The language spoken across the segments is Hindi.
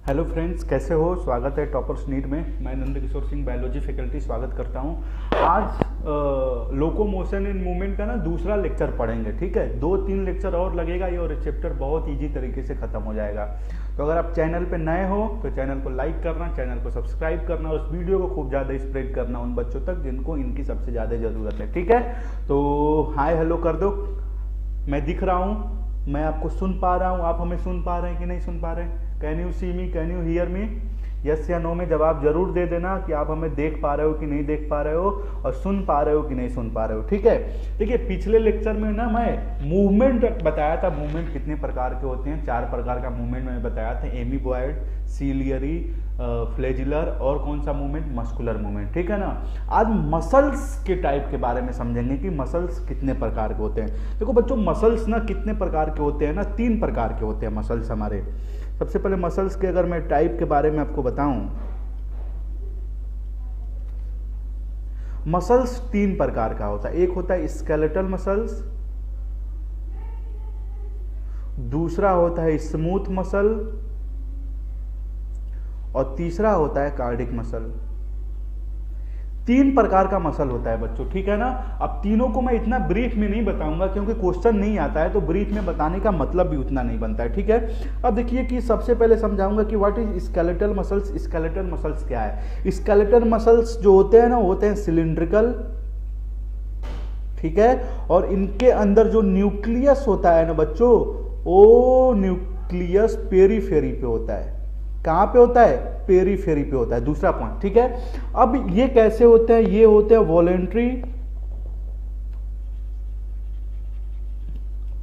हेलो फ्रेंड्स, कैसे हो? स्वागत है टॉपर्स नीट में। मैं नंद किशोर सिंह बायोलॉजी फैकल्टी स्वागत करता हूं। आज लोकोमोशन इन मूवमेंट का ना दूसरा लेक्चर पढ़ेंगे। ठीक है, 2-3 लेक्चर और लगेगा ये, और ये चैप्टर बहुत इजी तरीके से ख़त्म हो जाएगा। तो अगर आप चैनल पे नए हो तो चैनल को लाइक करना, चैनल को सब्सक्राइब करना और उस वीडियो को खूब ज़्यादा स्प्रेड करना उन बच्चों तक जिनको इनकी सबसे ज़्यादा ज़रूरत है। ठीक है, तो हाय हेलो कर दो। मैं दिख रहा हूँ, मैं आपको सुन पा रहा हूँ, आप हमें सुन पा रहे हैं कि नहीं सुन पा रहे हैं? Can you see me, can you hear me? Yes या नो में जवाब जरूर दे देना कि आप हमें देख पा रहे हो कि नहीं देख पा रहे हो, और सुन पा रहे हो कि नहीं सुन पा रहे हो। ठीक है, देखिए पिछले लेक्चर में ना मैं मूवमेंट बताया था। मूवमेंट कितने प्रकार के होते हैं? 4 प्रकार का मूवमेंट मैंने बताया था। एमीबॉयड, सीलियरी, फ्लैजिलर और कौन सा मूवमेंट? Muscular movement. ठीक है ना। आज मसल्स के टाइप के बारे में समझेंगे कि मसल्स कितने प्रकार के होते हैं। देखो बच्चों, मसल्स ना कितने प्रकार के होते हैं ना, 3 प्रकार के होते हैं मसल्स हमारे। सबसे पहले मसल्स के अगर मैं टाइप के बारे में आपको बताऊं, मसल्स 3 प्रकार का होता है। एक होता है स्केलेटल मसल्स, दूसरा होता है स्मूथ मसल, और तीसरा होता है कार्डिक मसल। 3 प्रकार का मसल होता है बच्चों। ठीक है ना। अब तीनों को मैं इतना ब्रीफ में नहीं बताऊंगा क्योंकि क्वेश्चन नहीं आता है, तो ब्रीफ में बताने का मतलब भी उतना नहीं बनता है। ठीक है, अब देखिए कि सबसे पहले समझाऊंगा कि what is skeletal muscles. Skeletal muscles क्या है? स्केलेटल मसल्स जो होते हैं ना, होते हैं सिलिंड्रिकल। ठीक है, और इनके अंदर जो न्यूक्लियस होता है ना बच्चों, वो न्यूक्लियस पेरीफेरी पे होता है। कहां पे होता है? पेरीफेरी पे होता है। दूसरा पॉइंट। ठीक है, अब ये कैसे होते हैं? ये होते हैं वॉलेंट्री,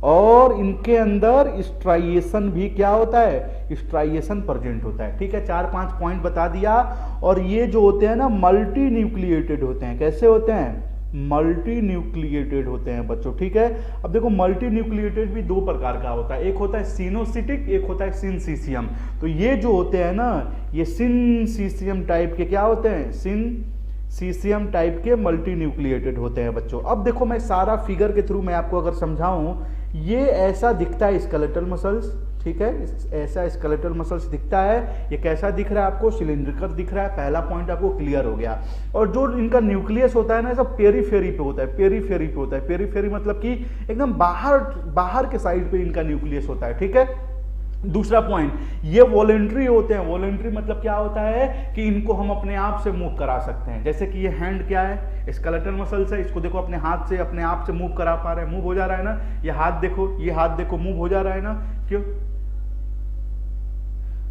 और इनके अंदर स्ट्राइएशन भी क्या होता है? स्ट्राइएशन प्रेजेंट होता है। ठीक है, 4-5 पॉइंट बता दिया। और ये जो होते हैं ना, मल्टी न्यूक्लिएटेड होते हैं। कैसे होते हैं? मल्टी न्यूक्लिएटेड होते हैं बच्चों। ठीक है, अब देखो मल्टी न्यूक्लिएटेड भी 2 प्रकार का होता है। एक होता है सिनोसिटिक, एक होता है सिनसीसियम। तो ये जो होते हैं ना, ये सिनसीसियम टाइप के क्या होते हैं? सिनसीसियम टाइप के मल्टी न्यूक्लिएटेड होते हैं बच्चों। अब देखो मैं सारा फिगर के थ्रू मैं आपको अगर समझाऊं, ये ऐसा दिखता है स्केलेटल मसल्स। ठीक है, ऐसा स्केलेटल मसल्स दिखता है। ये कैसा दिख रहा है आपको? सिलिंड्रिकल दिख रहा है। पहला पॉइंट आपको क्लियर हो गया। और जो इनका न्यूक्लियस होता है ना, सब पेरीफेरी पे होता है। पेरीफेरी पे होता है। पेरीफेरी मतलब कि एकदम बाहर के साइड पे इनका न्यूक्लियस होता है। ठीक है, दूसरा पॉइंट, ये वॉलेंट्री होते हैं। वॉलेंट्री मतलब क्या होता है कि इनको हम अपने आप से मूव करा सकते हैं। जैसे कि ये हैंड क्या है? स्केलेटल मसल्स है। इसको देखो अपने हाथ से अपने आप से मूव करा पा रहे हैं, मूव हो जा रहा है ना। ये हाथ देखो, ये हाथ देखो, मूव हो जा रहा है ना। क्यों?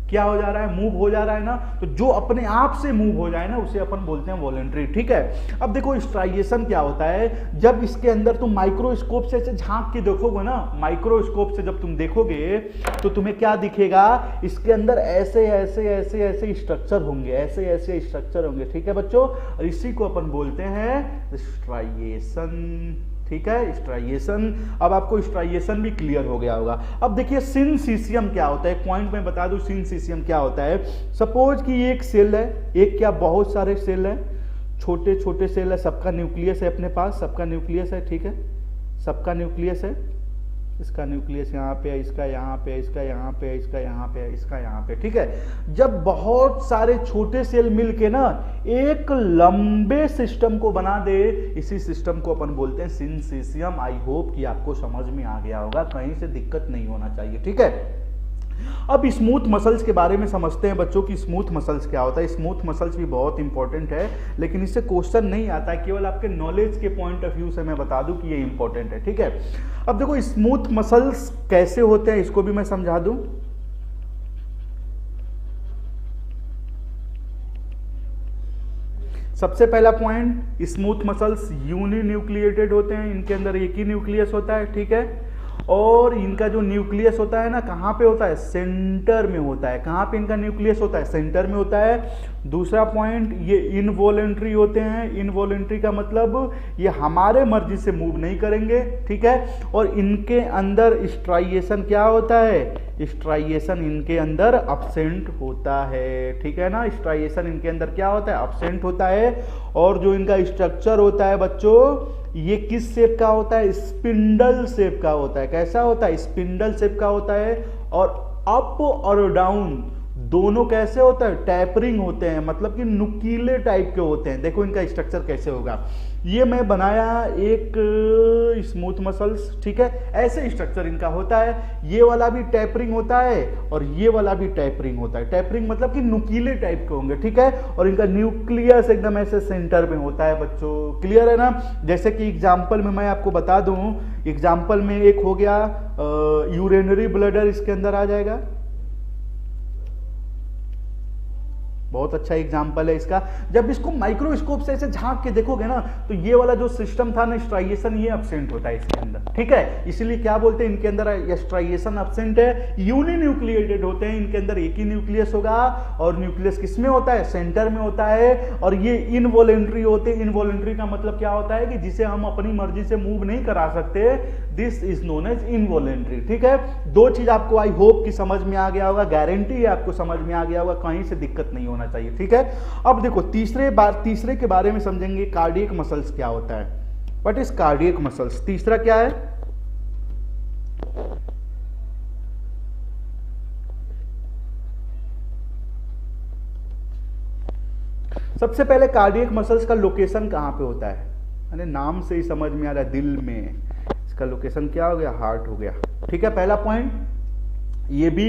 क्या हो जा रहा है? मूव हो जा रहा है ना। तो जो अपने आप से मूव हो जाए ना, उसे अपन बोलते हैं वॉलेंट्री। ठीक है, अब देखो स्ट्राइएशन क्या होता है। जब इसके अंदर तुम माइक्रोस्कोप से झांक के देखोगे ना, माइक्रोस्कोप से जब तुम देखोगे तो तुम्हें क्या दिखेगा? इसके अंदर ऐसे ऐसे ऐसे ऐसे स्ट्रक्चर होंगे, ऐसे ऐसे स्ट्रक्चर होंगे। ठीक है बच्चों, इसी को अपन बोलते हैं स्ट्राइएशन। ठीक है, स्ट्राइएशन। अब आपको स्ट्राइएशन भी क्लियर हो गया होगा। अब देखिए सिनसीसियम क्या होता है। एक पॉइंट में बता दूं सिनसीसियम क्या होता है। सपोज कि एक सेल है, एक क्या बहुत सारे सेल है, छोटे छोटे सेल है, सबका न्यूक्लियस है अपने पास, सबका न्यूक्लियस है। ठीक है, सबका न्यूक्लियस है। इसका न्यूक्लियस यहाँ पे है, इसका यहाँ पे है, इसका यहाँ पे है, इसका यहाँ पे है, इसका यहाँ पे। ठीक है, जब बहुत सारे छोटे सेल मिलके ना एक लंबे सिस्टम को बना दे, इसी सिस्टम को अपन बोलते हैं सिनसीसियम। आई होप कि आपको समझ में आ गया होगा, कहीं से दिक्कत नहीं होना चाहिए। ठीक है, अब स्मूथ मसल्स के बारे में समझते हैं बच्चों की स्मूथ मसल्स क्या होता है। स्मूथ मसल्स भी बहुत इंपॉर्टेंट है, लेकिन इससे क्वेश्चन नहीं आता है। केवल आपके नॉलेज के पॉइंट ऑफ व्यू से मैं बता दूं कि ये इंपॉर्टेंट है। ठीक है, अब देखो स्मूथ मसल्स कैसे होते हैं, इसको भी मैं समझा दूं। सबसे पहला point, smooth muscles uninucleated होते हैं। इनके अंदर एक ही न्यूक्लियस होता है। ठीक है, और इनका जो न्यूक्लियस होता है ना, कहाँ पे होता है? सेंटर में होता है। कहाँ पे इनका न्यूक्लियस होता है? सेंटर में होता है। दूसरा पॉइंट, ये इनवॉलेंट्री होते हैं। इनवॉलेंट्री का मतलब ये हमारे मर्जी से मूव नहीं करेंगे। ठीक है, और इनके अंदर स्ट्राइएशन क्या होता है? स्ट्राइएशन इनके अंदर अब्सेंट होता है। ठीक है ना, स्ट्राइएशन इनके अंदर क्या होता है? अब्सेंट होता है। और जो इनका स्ट्रक्चर होता है बच्चों, ये किस शेप का होता है? स्पिंडल शेप का होता है। कैसा होता है? स्पिंडल शेप का होता है। और अप और डाउन दोनों कैसे होता है, टैपरिंग होते हैं, मतलब कि नुकीले टाइप के होते हैं। देखो इनका स्ट्रक्चर कैसे होगा, ये मैं बनाया एक स्मूथ मसल्स, ठीक है, ऐसे स्ट्रक्चर इनका होता है। ये वाला भी टैपरिंग होता है और ये वाला भी टैपरिंग होता है। टैपरिंग मतलब कि नुकीले टाइप के होंगे, ठीक है, और इनका न्यूक्लियस एकदम ऐसे सेंटर में होता है बच्चों, क्लियर है ना। जैसे कि एग्जाम्पल में मैं आपको बता दूं, एग्जाम्पल में एक हो गया यूरिनरी ब्लडर, इसके अंदर आ जाएगा, बहुत अच्छा एग्जाम्पल है इसका। जब इसको माइक्रोस्कोप से ऐसे झांक के देखोगे ना, तो ये वाला जो सिस्टम था ना स्ट्राइएशन, ये एब्सेंट होता है इसके अंदर, ठीक है। इसलिए क्या बोलते हैं, इनके अंदर स्ट्राइएशन एब्सेंट है, यूनिन्यूक्लिएटेड होते हैं, इनके अंदर एक ही न्यूक्लियस होगा, और न्यूक्लियस किसमें होता है, सेंटर में होता है। और ये इनवॉलेंट्री होते हैं। इनवॉलेंट्री का मतलब क्या होता है कि जिसे हम अपनी मर्जी से मूव नहीं करा सकते, this is known as involuntary, ठीक है। दो चीज आपको आई होप कि समझ में आ गया होगा, गारंटी है आपको समझ में आ गया होगा, कहीं से दिक्कत नहीं होना चाहिए, ठीक है। अब देखो तीसरे के बारे में समझेंगे, कार्डियक मसल्स क्या होता है, व्हाट इज कार्डियक मसल्स। तीसरा क्या है, सबसे पहले कार्डियक मसल्स का लोकेशन कहां पे होता है, अरे नाम से ही समझ में आ रहा है, दिल में। इसका लोकेशन क्या हो गया, हार्ट हो गया, ठीक है, पहला पॉइंट। ये भी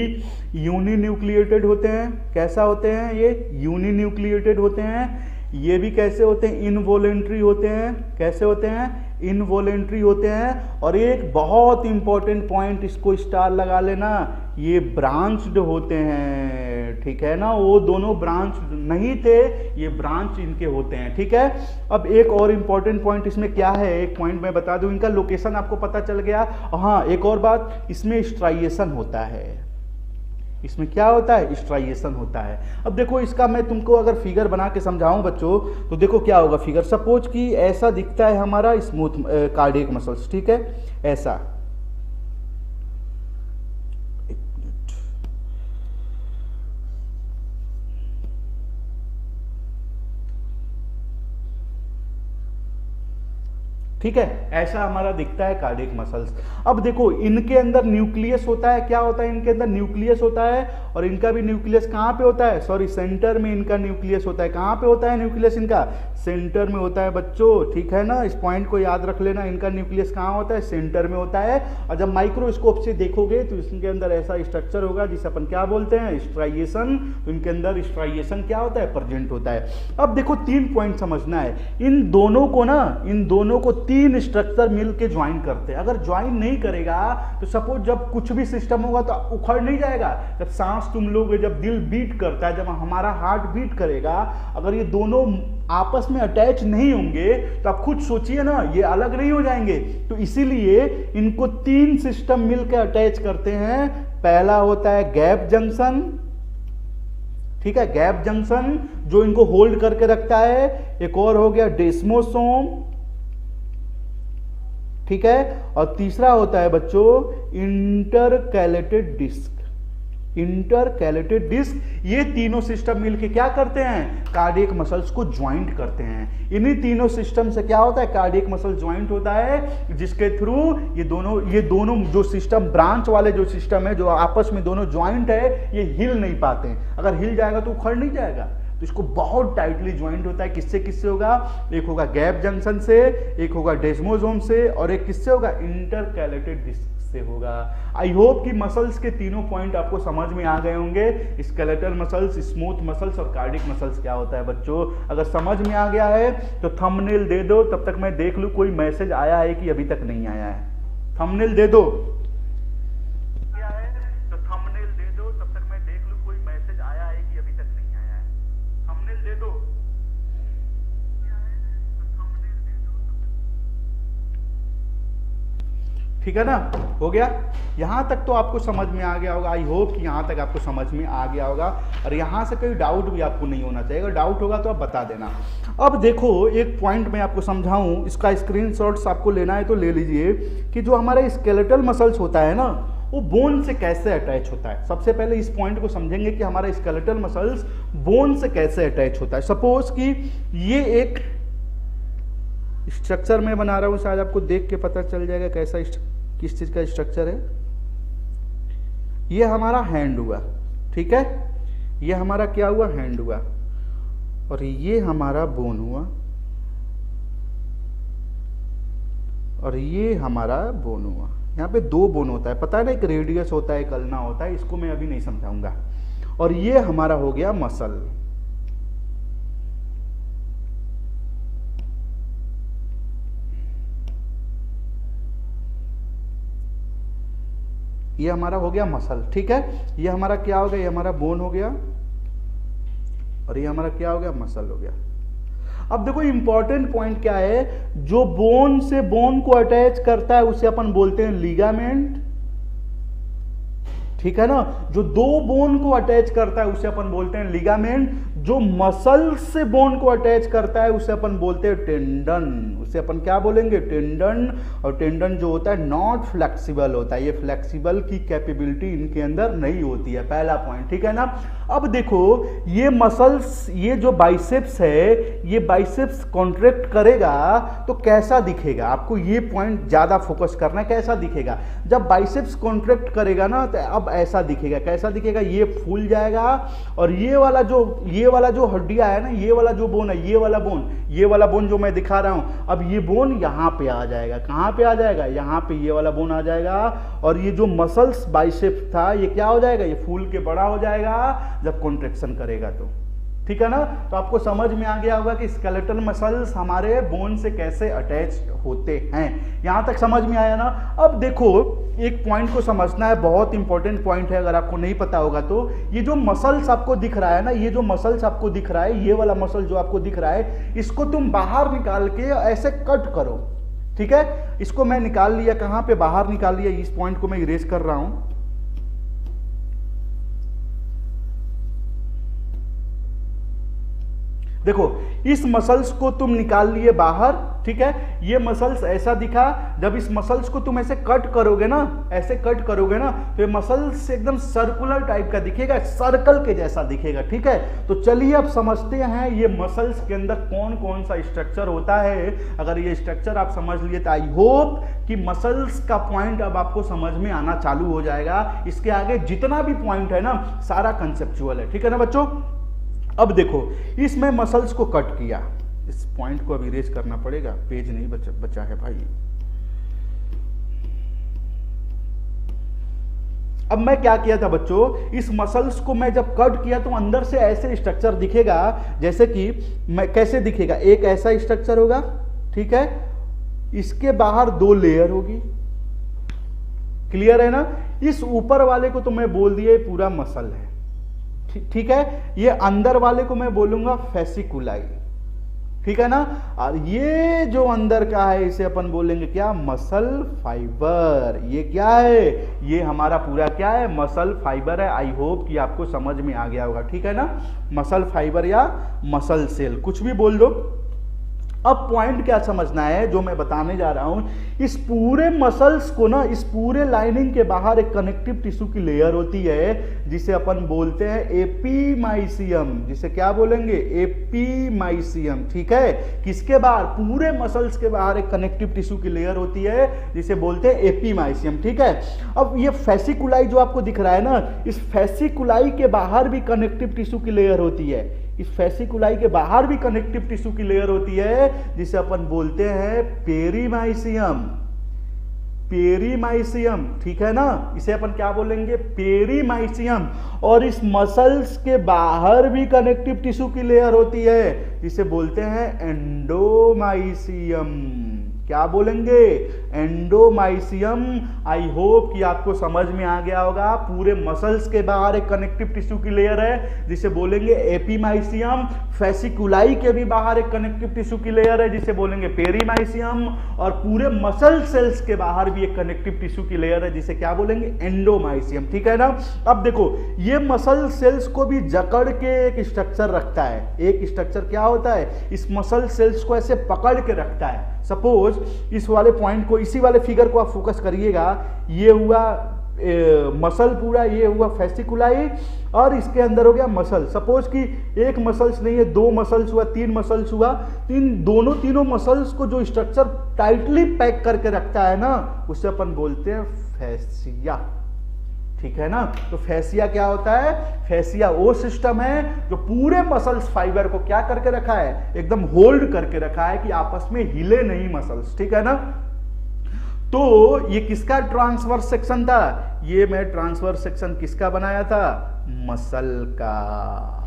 यूनिन्यूक्लिएटेड होते हैं, कैसा होते हैं ये, यूनिन्यूक्लिएटेड होते हैं। ये भी कैसे होते हैं, इनवॉलेंट्री होते हैं, कैसे होते हैं, इनवॉलेंट्री होते हैं। और एक बहुत इंपॉर्टेंट पॉइंट, इसको स्टार लगा लेना, ये ब्रांच्ड होते हैं, ठीक है ना, वो दोनों ब्रांच नहीं थे, ये ब्रांच इनके होते हैं, ठीक है। अब एक और इंपॉर्टेंट पॉइंट इसमें क्या है, एक पॉइंट मैं बता दूं, इनका लोकेशन आपको पता चल गया। हाँ, एक और बात, इसमें स्ट्राइएशन होता है, इसमें क्या होता है, स्ट्राइएशन होता है। अब देखो इसका मैं तुमको अगर फिगर बना के समझाऊं बच्चों, तो देखो क्या होगा फिगर, सपोज कि ऐसा दिखता है हमारा स्मूथ कार्डियक मसल्स, ठीक है, ऐसा, ठीक है, ऐसा हमारा दिखता है कार्डियक मसल्स। अब देखो इनके अंदर न्यूक्लियस होता है, क्या होता है इनके अंदर, न्यूक्लियस होता है, और इनका भी न्यूक्लियस कहां पे होता है, सॉरी सेंटर में इनका न्यूक्लियस होता है। कहां पे होता है न्यूक्लियस इनका, सेंटर में होता है बच्चों, ठीक है ना, इस पॉइंट को याद रख लेना, इनका न्यूक्लियस कहां होता है, सेंटर में होता है। और जब माइक्रोस्कोप से देखोगे तो इसके अंदर ऐसा स्ट्रक्चर होगा जिसे अपन क्या बोलते हैं, स्ट्राइएशन। तो इनके अंदर स्ट्राइएशन क्या होता है, प्रेजेंट होता है। अब देखो 3 पॉइंट समझना है, इन दोनों को ना, इन दोनों को 3 स्ट्रक्चर मिलके ज्वाइन करते हैं। अगर ज्वाइन नहीं करेगा तो सपोज जब कुछ भी सिस्टम होगा तो उखड़ नहीं जाएगा। जब सांस तुम लोग, जब दिल बीट करता है, जब हमारा हार्ट बीट करेगा, अगर ये दोनों आपस में अटैच नहीं होंगे तो आप खुद सोचिए ना, ये अलग नहीं हो जाएंगे। तो इसीलिए इनको 3 सिस्टम मिलकर अटैच करते हैं। पहला होता है गैप जंक्शन, ठीक है, गैप जंक्शन जो इनको होल्ड करके रखता है। एक और हो गया डेस्मोसोम, ठीक है, और तीसरा होता है बच्चों इंटरकैलेटेड डिस्क। इंटरकैलेटेड डिस्क, ये तीनों सिस्टम मिलके क्या करते हैं, कार्डियक मसल्स को ज्वाइंट करते हैं। इन्हीं तीनों सिस्टम से क्या होता है, कार्डियक मसल ज्वाइंट होता है, जिसके थ्रू ये दोनों जो सिस्टम, ब्रांच वाले जो सिस्टम है, जो आपस में दोनों ज्वाइंट है, ये हिल नहीं पाते हैं। अगर हिल जाएगा तो उखड़ नहीं जाएगा, तो इसको बहुत टाइटली ज्वाइंट होता है। किससे किससे होगा, एक होगा गैप जंक्शन से, एक होगा डेस्मोसोम से, और एक किससे होगा, इंटरकैलेटेड डिस्क से होगा। आई होप कि मसल्स के तीनों पॉइंट आपको समझ में आ गए होंगे, स्केलेटल मसल्स, स्मूथ मसल्स और कार्डियक मसल्स क्या होता है बच्चों। अगर समझ में आ गया है तो थंबनेल दे दो, तब तक मैं देख लूं कोई मैसेज आया है कि अभी तक नहीं आया है। थंबनेल दे दो, ठीक है ना, हो गया। यहां तक तो आपको समझ में आ गया होगा। आई होप कि यहां तक आपको समझ में आ गया होगा, और यहां से कोई डाउट भी आपको नहीं होना चाहिए। अगर डाउट होगा तो आप बता देना। अब देखो एक पॉइंट मैं आपको समझाऊं, इसका स्क्रीनशॉट्स आपको लेना है तो ले लीजिए, कि जो हमारा स्केलेटल मसल्स होता है ना, वो बोन से कैसे अटैच होता है। सबसे पहले इस पॉइंट को समझेंगे कि हमारा स्केलेटल मसल्स बोन से कैसे अटैच होता है। सपोज कि ये एक स्ट्रक्चर मैं बना रहा हूं, शायद आपको देख के पता चल जाएगा कैसा, किस चीज का स्ट्रक्चर है। ये हमारा हैंड हुआ, ठीक है, ये हमारा क्या हुआ, हैंड हुआ, और ये हमारा बोन हुआ, और ये हमारा बोन हुआ। यहाँ पे दो बोन होता है, पता है ना, एक रेडियस होता है, एक अल्ना होता है, इसको मैं अभी नहीं समझाऊंगा। और ये हमारा हो गया मसल। ये हमारा हो गया मसल, ठीक है। ये हमारा क्या हो गया, ये हमारा बोन हो गया, और ये हमारा क्या हो गया, मसल हो गया। अब देखो इंपॉर्टेंट पॉइंट क्या है, जो बोन से बोन को अटैच करता है उसे अपन बोलते हैं लिगामेंट, ठीक है ना। जो दो बोन को अटैच करता है उसे अपन बोलते हैं लिगामेंट। जो मसल से बोन को अटैच करता है उसे अपन बोलते हैं टेंडन, उसे अपन क्या बोलेंगे, टेंडन। और टेंडन जो होता है नॉट फ्लेक्सिबल होता है, ये फ्लेक्सिबल की कैपेबिलिटी इनके अंदर नहीं होती है, पहला पॉइंट, ठीक है ना। अब देखो ये मसल्स, ये जो बाइसेप्स है, ये बाइसेप्स कॉन्ट्रैक्ट करेगा तो कैसा दिखेगा, आपको ये पॉइंट ज्यादा फोकस करना है, कैसा दिखेगा। जब बाइसेप्स कॉन्ट्रैक्ट करेगा ना तो अब ऐसा दिखेगा, कैसा दिखेगा, ये फूल जाएगा, और ये वाला जो हड्डियां है ना, ये वाला जो बोन है, ये वाला बोन जो मैं दिखा रहा हूं, अब ये बोन यहां पे आ जाएगा, कहां पे आ जाएगा, यहां पे ये वाला बोन आ जाएगा। और ये जो मसल्स बाइसेप्स था ये क्या हो जाएगा, ये फूल के बड़ा हो जाएगा जब कॉन्ट्रैक्शन करेगा तो, ठीक है ना। तो आपको समझ में आ गया होगा कि स्केलेटल मसल्स हमारे बोन से कैसे अटैच होते हैं, यहां तक समझ में आया ना। अब देखो एक पॉइंट को समझना है, बहुत इंपॉर्टेंट पॉइंट है, अगर आपको नहीं पता होगा तो। ये जो मसल्स आपको दिख रहा है ना, ये जो मसल्स आपको दिख रहा है, ये वाला मसल जो आपको दिख रहा है, इसको तुम बाहर निकाल के ऐसे कट करो, ठीक है। इसको मैं निकाल लिया, कहां पे बाहर निकाल लिया, इस पॉइंट को मैं इरेज कर रहा हूं। देखो इस मसल्स को तुम निकाल लिए बाहर, ठीक है। ये मसल्स ऐसा दिखा, जब इस मसल्स को तुम ऐसे कट करोगे ना, ऐसे कट करोगे ना, तो ये मसल्स एकदम सर्कुलर टाइप का दिखेगा, सर्कल के जैसा दिखेगा, ठीक है। तो चलिए अब समझते हैं ये मसल्स के अंदर कौन कौन सा स्ट्रक्चर होता है। अगर ये स्ट्रक्चर आप समझ लिए तो आई होप कि मसल्स का पॉइंट अब आपको समझ में आना चालू हो जाएगा। इसके आगे जितना भी पॉइंट है ना, सारा कंसेप्चुअल है, ठीक है ना बच्चों। अब देखो इसमें मसल्स को कट किया, इस पॉइंट को अब इरेज करना पड़ेगा, पेज नहीं बचा है भाई। अब मैं क्या किया था बच्चों, इस मसल्स को मैं जब कट किया तो अंदर से ऐसे स्ट्रक्चर दिखेगा, जैसे कि मैं कैसे दिखेगा, एक ऐसा स्ट्रक्चर होगा, ठीक है, इसके बाहर दो लेयर होगी, क्लियर है ना। इस ऊपर वाले को तो मैं बोल दिया पूरा मसल है, ठीक है। ये अंदर वाले को मैं बोलूंगा फेसिकुलाई, ठीक है ना। और ये जो अंदर का है इसे अपन बोलेंगे क्या, मसल फाइबर। ये क्या है, ये हमारा पूरा क्या है, मसल फाइबर है। आई होप कि आपको समझ में आ गया होगा, ठीक है ना। मसल फाइबर या मसल सेल, कुछ भी बोल दो। अब पॉइंट क्या समझना है जो मैं बताने जा रहा हूं, इस पूरे मसल्स को ना, इस पूरे लाइनिंग के बाहर एक कनेक्टिव टिश्यू की लेयर होती है जिसे अपन बोलते हैं एपीमाइसियम, जिसे क्या बोलेंगे, एपीमाइसियम, ठीक है। किसके बाहर, पूरे मसल्स के बाहर एक कनेक्टिव टिश्यू की लेयर होती है जिसे बोलते हैं एपीमाइसियम, ठीक है। अब ये फेसिकुलाई जो आपको दिख रहा है ना, इस फेसिकुलाई के बाहर भी कनेक्टिव टिश्यू की लेयर होती है, इस फेसिकुलाई के बाहर भी कनेक्टिव टिश्यू की लेयर होती है जिसे अपन बोलते हैं पेरीमाइसियम, पेरीमाइसियम, ठीक है ना। इसे अपन क्या बोलेंगे, पेरीमाइसियम। और इस मसल्स के बाहर भी कनेक्टिव टिश्यू की लेयर होती है जिसे बोलते हैं एंडोमाइसियम, क्या बोलेंगे, एंडोमाइसियम। आई होप कि आपको समझ में आ गया होगा, पूरे मसल्स के बाहर एक कनेक्टिव टिश्यू की लेयर है जिसे बोलेंगे एपीमाइसियम, फेसिकुलाई के भी बाहर एक कनेक्टिव टिश्यू की लेयर है जिसे बोलेंगे पेरीमाइसियम, और पूरे मसल सेल्स के बाहर भी एक कनेक्टिव टिश्यू की लेयर है जिसे क्या बोलेंगे, एंडोमाइसियम, ठीक है ना। अब देखो ये मसल सेल्स को भी जकड़ के एक स्ट्रक्चर रखता है, एक स्ट्रक्चर क्या होता है, इस मसल सेल्स को ऐसे पकड़ के रखता है। सपोज इस वाले पॉइंट को, इसी वाले फिगर को आप फोकस करिएगा, ये हुआ मसल पूरा, ये हुआ फेसिकुलाई, और इसके अंदर हो गया मसल। सपोज कि एक मसल्स नहीं है, दो मसल्स हुआ, तीन मसल्स हुआ, तीनों मसल्स को जो स्ट्रक्चर टाइटली पैक करके रखता है ना, उसे अपन बोलते हैं फैसिया, ठीक है ना। तो फैसिया क्या होता है, फैसिया वो सिस्टम है जो पूरे मसल्स फाइबर को क्या करके रखा है, एकदम होल्ड करके रखा है कि आपस में हिले नहीं मसल्स, ठीक है ना। तो ये किसका ट्रांसवर्स सेक्शन था, ये मैं ट्रांसवर्स सेक्शन किसका बनाया था, मसल का।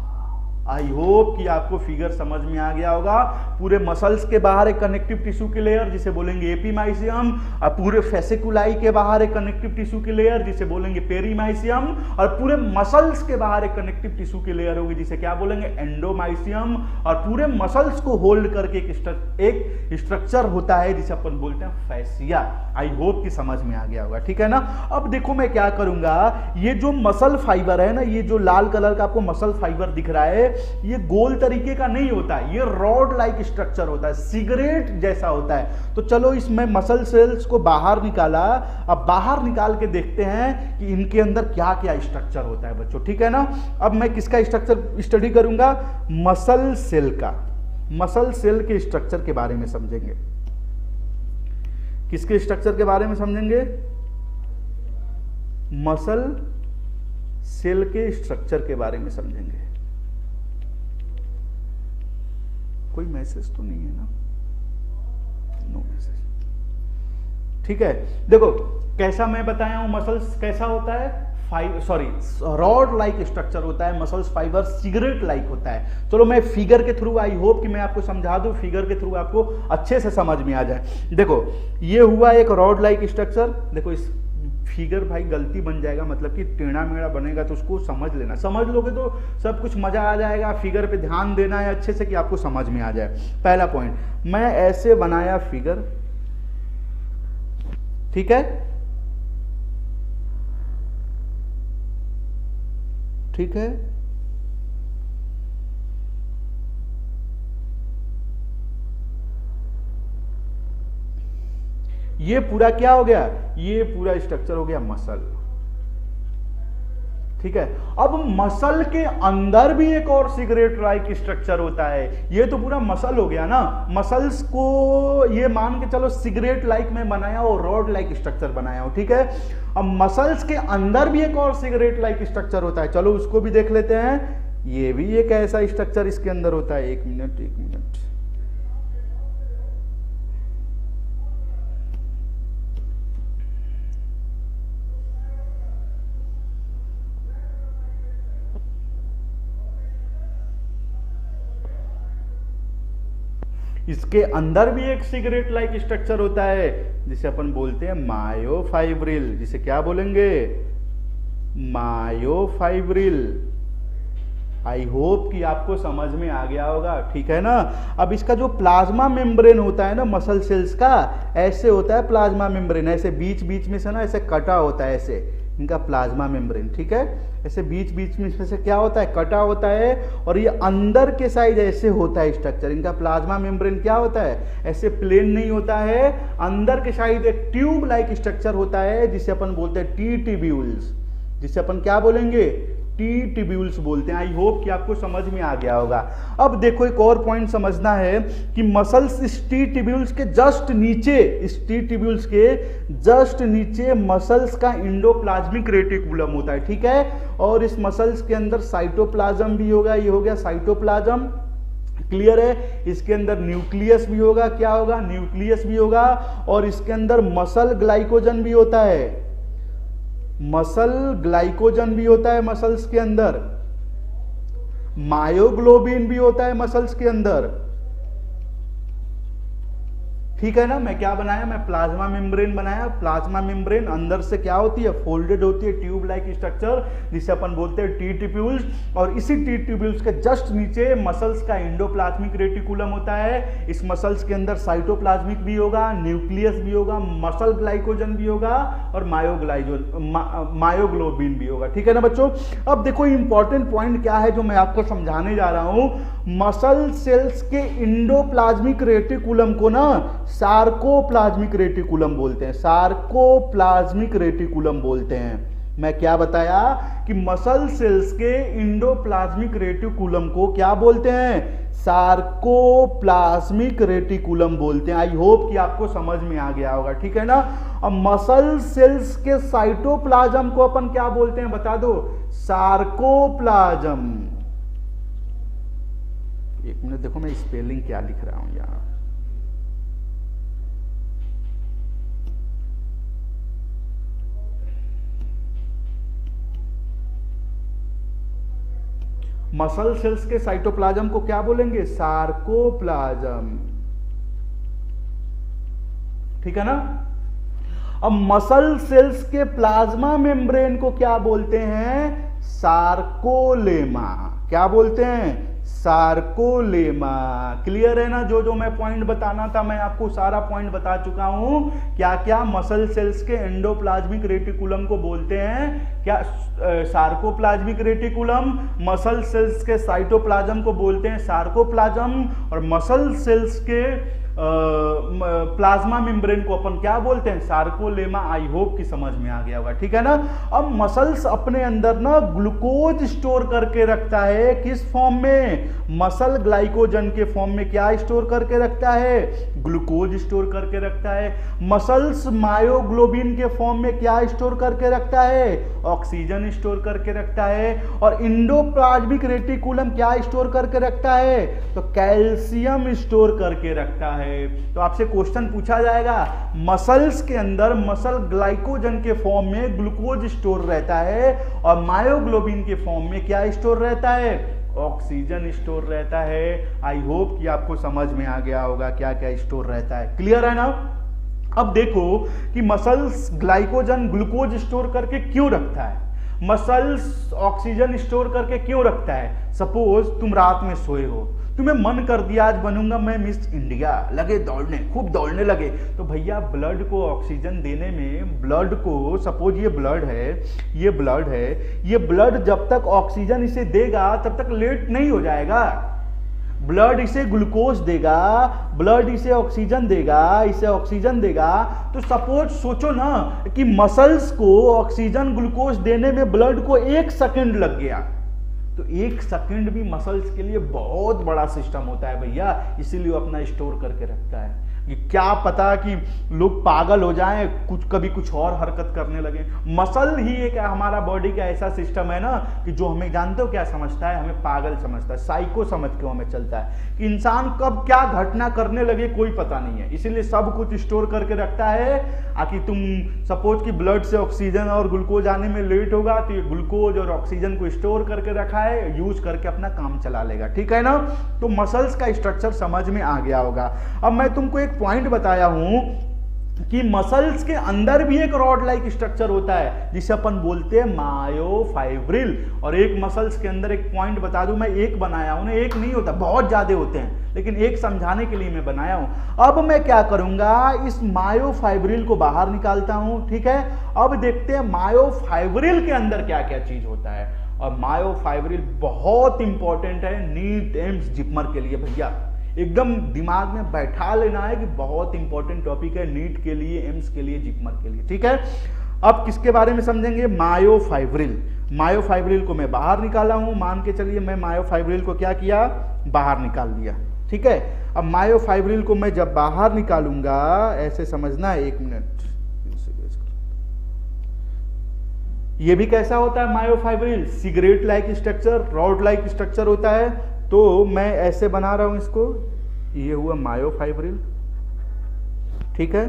आई होप कि आपको फिगर समझ में आ गया होगा। पूरे मसल्स के बाहर एक कनेक्टिव टिश्यू की लेयर जिसे बोलेंगे एपीमाइसियम, और पूरे फेसिकुलाई के बाहर एक कनेक्टिव टिश्यू की लेयर जिसे बोलेंगे पेरीमाइसियम, और पूरे मसल्स के बाहर एक कनेक्टिव टिश्यू की लेयर होगी जिसे क्या बोलेंगे, एंडोमाइसियम। और पूरे मसल्स को होल्ड करके एक स्ट्रक्चर होता है जिसे अपन बोलते हैं फैसिया। आई होप कि समझ में आ गया होगा, ठीक है ना। अब देखो मैं क्या करूंगा, ये जो मसल फाइबर है ना, ये जो लाल कलर का आपको मसल फाइबर दिख रहा है, ये गोल तरीके का नहीं होता है, ये रॉड लाइक स्ट्रक्चर होता है, सिगरेट जैसा होता है। तो चलो इसमें मसल सेल्स को बाहर निकाला, अब बाहर निकाल के देखते हैं कि इनके अंदर क्या क्या स्ट्रक्चर होता है बच्चों, ठीक है ना। अब मैं किसका स्ट्रक्चर स्टडी करूंगा, मसल सेल का। मसल सेल के स्ट्रक्चर के बारे में समझेंगे। किसके स्ट्रक्चर के बारे में समझेंगे, मसल सेल के स्ट्रक्चर के बारे में समझेंगे। कोई मैसेज तो नहीं है ना, नो मैसेज, ठीक है। देखो कैसा मैं बताया हूं, मसल्स कैसा होता है, रॉड लाइक स्ट्रक्चर होता है, मसल्स फाइबर सिगरेट लाइक होता है। चलो मैं फिगर के थ्रू, आई होप कि मैं आपको समझा दूं, फिगर के थ्रू आपको अच्छे से समझ में आ जाए। देखो ये हुआ एक रॉड लाइक स्ट्रक्चर, देखो इस फिगर भाई गलती बन जाएगा, मतलब कि टेढ़ा मेढ़ा बनेगा तो उसको समझ लेना, समझ लोगे तो सब कुछ मजा आ जाएगा। फिगर पे ध्यान देना है अच्छे से कि आपको समझ में आ जाए। पहला पॉइंट, मैं ऐसे बनाया फिगर, ठीक है, ठीक है। ये पूरा क्या हो गया, ये पूरा स्ट्रक्चर हो गया मसल, ठीक है। अब मसल के अंदर भी एक और सिगरेट लाइक स्ट्रक्चर होता है। ये तो पूरा मसल हो गया ना, मसल्स को ये मान के चलो सिगरेट लाइक में बनाया और रॉड लाइक स्ट्रक्चर बनाया हो, ठीक है। अब मसल्स के अंदर भी एक और सिगरेट लाइक स्ट्रक्चर होता है, चलो उसको भी देख लेते हैं। ये भी एक ऐसा स्ट्रक्चर इसके अंदर होता है, एक मिनट, इसके अंदर भी एक सिगरेट लाइक स्ट्रक्चर होता है जिसे अपन बोलते हैं मायोफाइब्रिल, जिसे क्या बोलेंगे, मायोफाइब्रिल। आई होप कि आपको समझ में आ गया होगा, ठीक है ना। अब इसका जो प्लाज्मा मेम्ब्रेन होता है ना मसल सेल्स का, ऐसे होता है प्लाज्मा मेम्ब्रेन, ऐसे बीच बीच में से ना ऐसे कटा होता है, ऐसे इनका प्लाज्मा मेम्ब्रेन, ठीक है। ऐसे बीच बीच में से क्या होता है, कटा होता है, और ये अंदर के साइड ऐसे होता है स्ट्रक्चर। इनका प्लाज्मा मेम्ब्रेन क्या होता है, ऐसे प्लेन नहीं होता है, अंदर के साइड एक ट्यूब लाइक स्ट्रक्चर होता है जिसे अपन बोलते हैं टी ट्यूब्यूल्स, जिसे अपन क्या बोलेंगे, टी ट्यूब्यूल्स बोलते हैं। आई होप कि आपको समझ में आ गया होगा। अब देखो एक और पॉइंट समझना है कि मसल्स इस टी ट्यूब्यूल्स के जस्ट नीचे, इस टी ट्यूब्यूल्स के जस्ट नीचे मसल्स का इंडोप्लाज्मिक रेटिकुलम होता है, ठीक है। और इस मसल्स के अंदर साइटोप्लाज्म भी होगा, ये हो गया साइटोप्लाज्म, क्लियर है। इसके अंदर न्यूक्लियस भी होगा, क्या होगा, न्यूक्लियस भी होगा। और इसके अंदर मसल ग्लाइकोजन भी होता है, मसल ग्लाइकोजन भी होता है मसल्स के अंदर, मायोग्लोबिन भी होता है मसल्स के अंदर, ठीक है ना। मैं क्या बनाया, मैं प्लाज्मा मेम्ब्रेन बनाया। प्लाज्मा मेम्ब्रेन अंदर से क्या होती है, फोल्डेड होती है, ट्यूब लाइक स्ट्रक्चर जिसे अपन बोलते हैं टी ट्यूब्यूल्स। और इसी टी ट्यूब्यूल्स के जस्ट नीचे मसल्स का इंडोप्लाज्मिक रेटिकुलम होता है। इस मसल्स के अंदर साइटोप्लाज्मिक भी होगा, न्यूक्लियस भी होगा, मसल ग्लाइकोजन भी होगा और मायोग्लोबिन भी होगा, ठीक है ना बच्चों। अब देखो इंपॉर्टेंट पॉइंट क्या है जो मैं आपको समझाने जा रहा हूं। मसल सेल्स के इंडोप्लाज्मिक रेटिकुलम को ना सार्कोप्लाज्मिक रेटिकुलम बोलते हैं, सार्कोप्लाज्मिक रेटिकुलम बोलते हैं। मैं क्या बताया कि मसल सेल्स के इंडोप्लाज्मिक रेटिकुलम को क्या बोलते हैं, सार्कोप्लाज्मिक रेटिकुलम बोलते हैं। आई होप कि आपको समझ में आ गया होगा, ठीक है ना। अब मसल सेल्स के साइटोप्लाज्म को अपन क्या बोलते हैं बता दो, सार्कोप्लाज्म। एक मिनट देखो मैं स्पेलिंग क्या लिख रहा हूं यहां। मसल सेल्स के साइटोप्लाज्म को क्या बोलेंगे, सार्कोप्लाज्म, ठीक है ना। अब मसल सेल्स के प्लाज्मा मेम्ब्रेन को क्या बोलते हैं, सार्कोलेमा। क्या बोलते हैं, सार्कोलेमा। क्लियर है ना। जो जो मैं पॉइंट बताना था मैं आपको सारा पॉइंट बता चुका हूं। क्या क्या मसल सेल्स के एंडोप्लाज्मिक रेटिकुलम को बोलते हैं, क्या सार्कोप्लाज्मिक रेटिकुलम। मसल सेल्स के साइटोप्लाज्म को बोलते हैं सार्कोप्लाज्म, और मसल सेल्स के प्लाज्मा मेम्ब्रेन को अपन क्या बोलते हैं, सार्कोलेमा। आई होप कि समझ में आ गया होगा, ठीक है ना। अब मसल्स अपने अंदर ना ग्लूकोज स्टोर करके रखता है, किस फॉर्म में, मसल ग्लाइकोजन के फॉर्म में। क्या स्टोर करके रखता है, ग्लूकोज स्टोर करके रखता है। मसल्स मायोग्लोबिन के फॉर्म में क्या स्टोर करके रखता है, ऑक्सीजन स्टोर करके रखता है। और इंडोप्लाज्मिक रेटिकुलम क्या स्टोर करके रखता है, तो कैल्शियम स्टोर करके रखता है। तो आपसे क्वेश्चन पूछा जाएगा, मसल्स के अंदर मसल ग्लाइकोजन के फॉर्म में ग्लूकोज स्टोर रहता है, और मायोग्लोबिन के फॉर्म में क्या स्टोर रहता है, ऑक्सीजन स्टोर रहता है। आई होप कि आपको समझ में आ गया होगा क्या क्या स्टोर रहता है। क्लियर है ना। अब देखो कि मसल्स ग्लाइकोजन ग्लूकोज स्टोर करके क्यों रखता है, मसल्स ऑक्सीजन स्टोर करके क्यों रखता है। सपोज तुम रात में सोए हो, तुम्हें मन कर दिया आज बनूंगा मैं मिस इंडिया, लगे दौड़ने, खूब दौड़ने लगे, तो भैया ब्लड को ऑक्सीजन देने में, ब्लड को, सपोज ये ब्लड है, ये ब्लड है, ये ब्लड जब तक ऑक्सीजन इसे देगा तब तक लेट नहीं हो जाएगा। ब्लड इसे ग्लूकोज देगा, ब्लड इसे ऑक्सीजन देगा, इसे ऑक्सीजन देगा। तो सपोज सोचो ना कि मसल्स को ऑक्सीजन ग्लूकोज देने में ब्लड को 1 सेकंड लग गया, तो 1 सेकंड भी मसल्स के लिए बहुत बड़ा सिस्टम होता है भैया, इसीलिए वो अपना स्टोर करके रखता है। कि क्या पता कि लोग पागल हो जाएं, कभी कुछ और हरकत करने लगे। मसल ही एक हमारा बॉडी का ऐसा सिस्टम है ना कि जो हमें, जानते हो क्या समझता है, हमें पागल समझता है, साइको समझ के हमें चलता है कि इंसान कब क्या घटना करने लगे कोई पता नहीं है, इसीलिए सब कुछ स्टोर करके रखता है। आकि तुम सपोज कि ब्लड से ऑक्सीजन और ग्लूकोज आने में लेट होगा, तो ये ग्लूकोज और ऑक्सीजन को स्टोर करके रखा है, यूज करके अपना काम चला लेगा, ठीक है ना। तो मसल्स का स्ट्रक्चर समझ में आ गया होगा। अब मैं तुमको एक पॉइंट बताया हूं कि मसल्स के अंदर भी एक रॉड लाइक स्ट्रक्चर होता है जिसे अपन बोलते हैं मायोफाइब्रिल। और एक मसल्स के अंदर एक पॉइंट बता दूं, मैं एक बनाया हूं ना, एक नहीं होता, बहुत ज्यादा होते हैं, लेकिन एक समझाने के लिए मैं बनाया हूं। अब मैं क्या करूंगा, इस मायोफाइब्रिल को बाहर निकालता हूं, ठीक है। अब देखते हैं मायोफाइब्रिल के अंदर क्या क्या चीज होता है। और मायोफाइब्रिल बहुत इंपॉर्टेंट है नीट, एम्स, जिपमर के लिए भैया, एकदम दिमाग में बैठा लेना है कि बहुत इंपॉर्टेंट टॉपिक है नीट के लिए, एम्स के लिए, जिपमर के लिए, ठीक है। अब किसके बारे में समझेंगे, मायोफाइब्रिल। मायोफाइब्रिल को मैं बाहर निकाला हूं, मान के चलिए मैं मायोफाइब्रिल को क्या किया, बाहर निकाल दिया, ठीक है। अब मायोफाइब्रिल को मैं जब बाहर निकालूंगा, ऐसे समझना है, 1 मिनट, ये भी कैसा होता है myofibril, cigarette like structure, rod like structure होता है। तो मैं ऐसे बना रहा हूं इसको, ये हुआ मायोफाइब्रिल, ठीक है।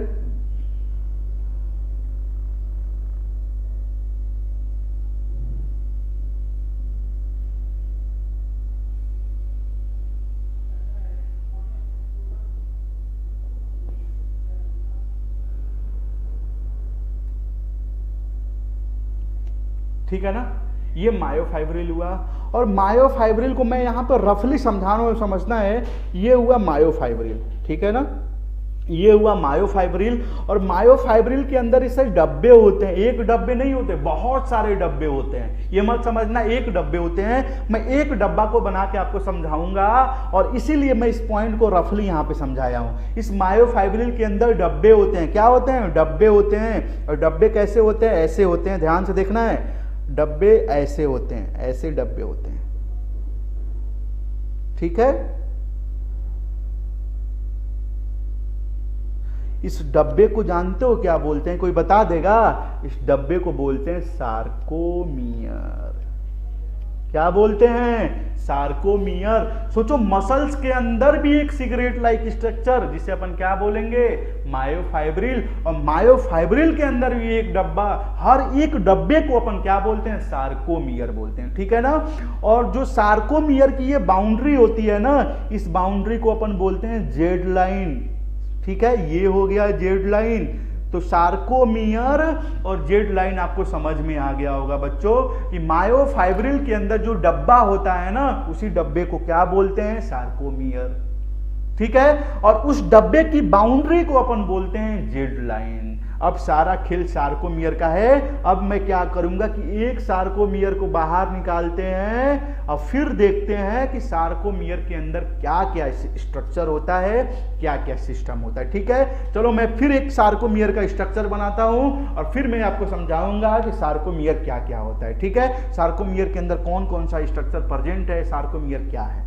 ठीक है ना, ये मायोफाइब्रिल हुआ। और मायोफाइब्रिल को मैं यहां पर रफली समझाना समझना है, ये हुआ मायोफाइब्रिल, ठीक है ना, ये हुआ मायोफाइब्रिल। और मायोफाइब्रिल के अंदर इसे डब्बे होते हैं, एक डब्बे नहीं होते, बहुत सारे डब्बे होते हैं, ये मत समझना एक डब्बे होते हैं। मैं एक डब्बा को बना के आपको समझाऊंगा, और इसीलिए मैं इस पॉइंट को रफली यहां पे समझाया हूं। इस मायोफाइब्रिल के अंदर डब्बे होते हैं, क्या होते हैं, डब्बे होते हैं। और डब्बे कैसे होते हैं, ऐसे होते हैं, ध्यान से देखना है, डब्बे ऐसे होते हैं, ऐसे डब्बे होते हैं, ठीक है। इस डब्बे को जानते हो क्या बोलते हैं, कोई बता देगा? इस डब्बे को बोलते हैं सार्कोमियर। क्या बोलते हैं? सार्कोमियर। सोचो मसल्स के अंदर भी एक सिगरेट लाइक स्ट्रक्चर जिसे अपन क्या बोलेंगे? मायोफाइब्रिल। और मायोफाइब्रिल के अंदर भी एक डब्बा, हर एक डब्बे को अपन क्या बोलते हैं? सार्कोमियर बोलते हैं, ठीक है ना। और जो सार्कोमियर की ये बाउंड्री होती है ना, इस बाउंड्री को अपन बोलते हैं जेड लाइन, ठीक है। ये हो गया जेड लाइन। तो सार्कोमियर और जेड लाइन आपको समझ में आ गया होगा बच्चों कि मायोफाइब्रिल के अंदर जो डब्बा होता है ना, उसी डब्बे को क्या बोलते हैं? सार्कोमियर, ठीक है। और उस डब्बे की बाउंड्री को अपन बोलते हैं जेड लाइन। अब सारा खेल सार्कोमियर का है। अब मैं क्या करूंगा कि एक सार्कोमियर को बाहर निकालते हैं और फिर देखते हैं कि सार्कोमियर के अंदर क्या क्या स्ट्रक्चर होता है, क्या क्या सिस्टम होता है, ठीक है। चलो मैं फिर एक सार्कोमियर का स्ट्रक्चर बनाता हूं और फिर मैं आपको समझाऊंगा कि सार्कोमियर क्या क्या होता है, ठीक है। सार्कोमियर के अंदर कौन कौन सा स्ट्रक्चर प्रेजेंट है, सार्कोमियर क्या है।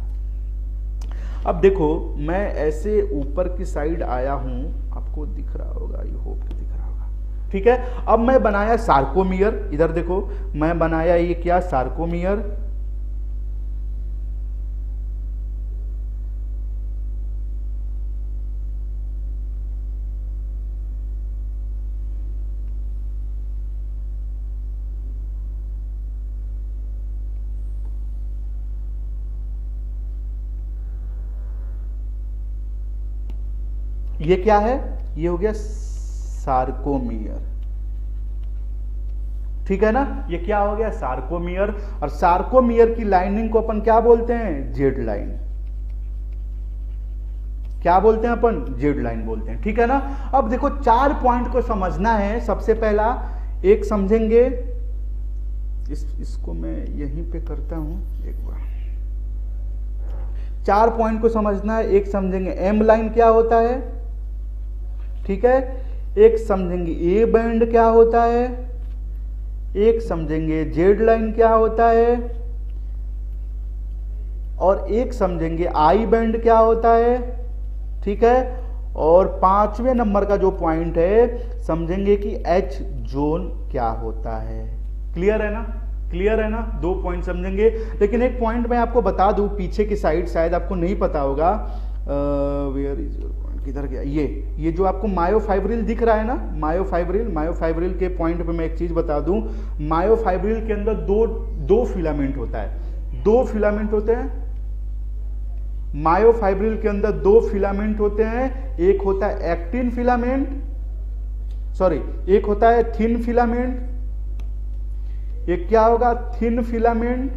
अब देखो मैं ऐसे ऊपर की साइड आया हूं, आपको दिख रहा होगा, आई होप दिख रहा होगा, ठीक है। अब मैं बनाया सार्कोमियर, इधर देखो मैं बनाया ये क्या? सार्कोमियर। ये क्या है? ये हो गया सार्कोमियर, ठीक है ना। ये क्या हो गया? सार्कोमियर। और सार्कोमियर की लाइनिंग को अपन क्या बोलते हैं? Z line. क्या बोलते हैं अपन? जेड लाइन बोलते हैं, ठीक है ना। अब देखो 4 पॉइंट को समझना है। सबसे पहला एक समझेंगे, इसको मैं यहीं पे करता हूं एक बार। 4 पॉइंट को समझना है। एक समझेंगे एम लाइन क्या होता है, ठीक है। एक समझेंगे ए बैंड क्या होता है, एक समझेंगे जेड लाइन क्या होता है, और एक समझेंगे आई बैंड क्या होता है, ठीक है। और 5वें नंबर का जो पॉइंट है समझेंगे कि एच जोन क्या होता है। क्लियर है ना? क्लियर है ना? 2 पॉइंट समझेंगे। लेकिन एक पॉइंट मैं आपको बता दूं, पीछे की साइड शायद आपको नहीं पता होगा। वेयर इज योर पॉइंट, किधर गया? ये जो आपको मायोफाइब्रिल दिख रहा है ना, मायोफाइब्रिल के पॉइंट पे मैं एक चीज बता दूं। मायोफाइब्रिल के अंदर दो फिलामेंट होता है, 2 फिलामेंट होते हैं। मायोफाइब्रिल के अंदर 2 फिलामेंट होते हैं। एक होता है एक्टिन फिलामेंट, सॉरी एक होता है थिन फिलामेंट, एक क्या होगा? थिन फिलामेंट,